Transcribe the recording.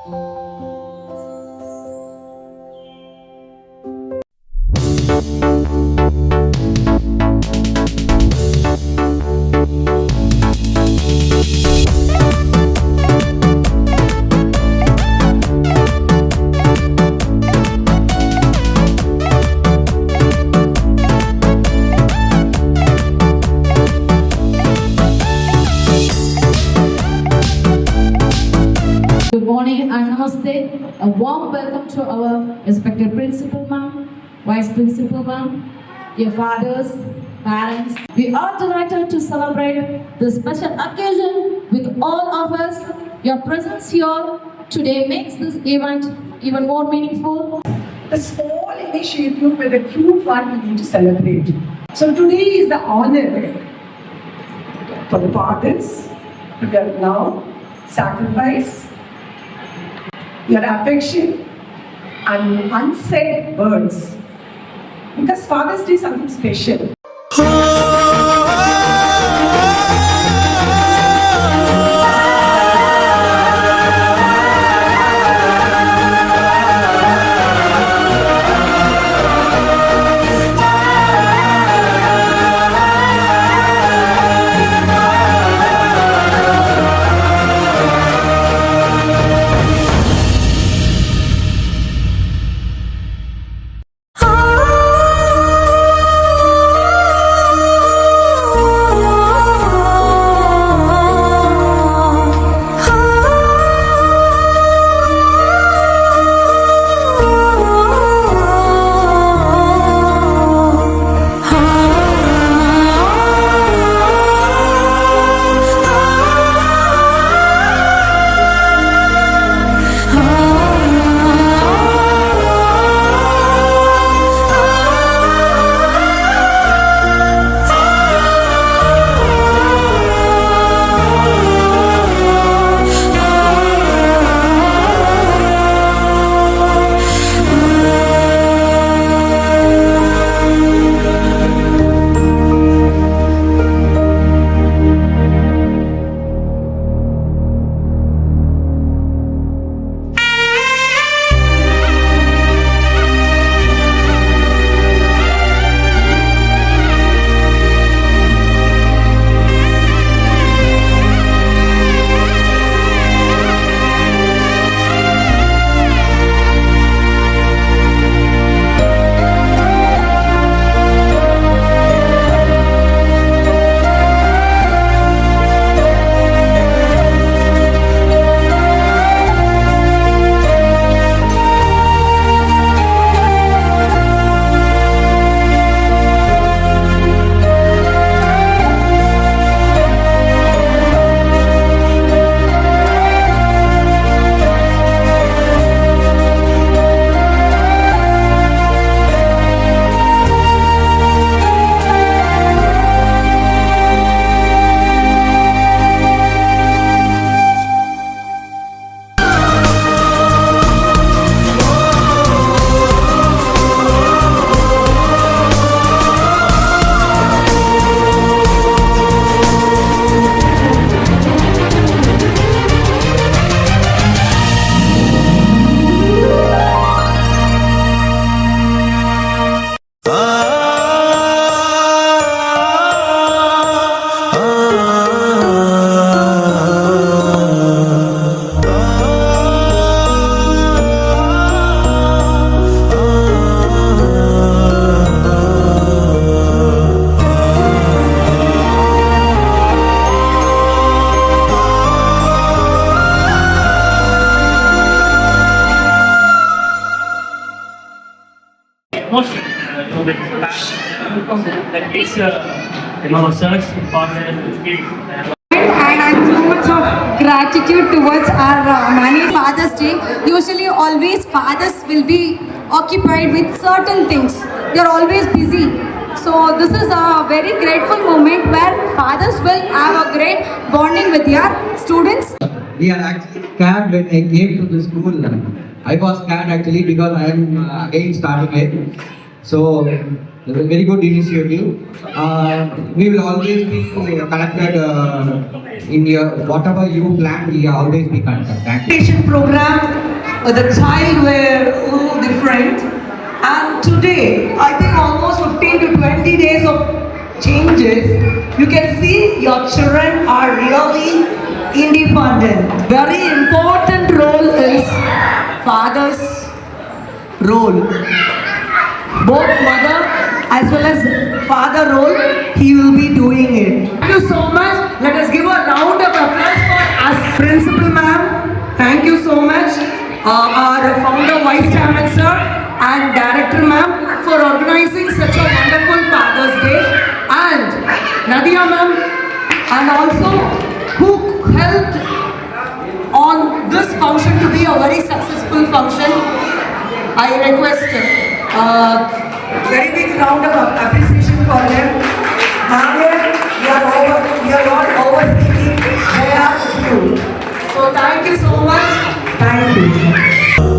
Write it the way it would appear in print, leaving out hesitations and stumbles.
Good morning and namaste. A warm welcome to our respected principal ma'am, vice principal ma'am, dear fathers, parents. We are delighted to celebrate this special occasion with all of us. Your presence here today makes this event even more meaningful. The small initiative with the cute one we need to celebrate. So today is the honor for the fathers, your love, sacrifice, your affection and unsaid words. Because Father's Day is something special. most that is search for and I'm so much of gratitude towards our Father's Day. Usually always fathers will be occupied with certain things. They're always busy. So this is a very grateful moment where fathers will have a great bonding with their students. We are actually scared when I came to the school. I was scared actually because I am again starting it. So it's a very good initiative. We will always be connected in your whatever you plan, we always be concerned. Thank you. Education program, the child were different, and today I think almost 15 to 20 days of changes. You can see your children are really independent. Very important role is father's role. Both mother as well as father role, he will be doing it. Thank you so much. Let us give a round of applause for us. Principal ma'am, thank you so much. Our founder, vice chairman sir, and director ma'am for organizing such a wonderful Father's Day. And Nadia ma'am, and also who helped on this function to be a very successful function. I request very big round of appreciation for them. Ma'am, we are not overthinking. They are you. So thank you so much. Thank you.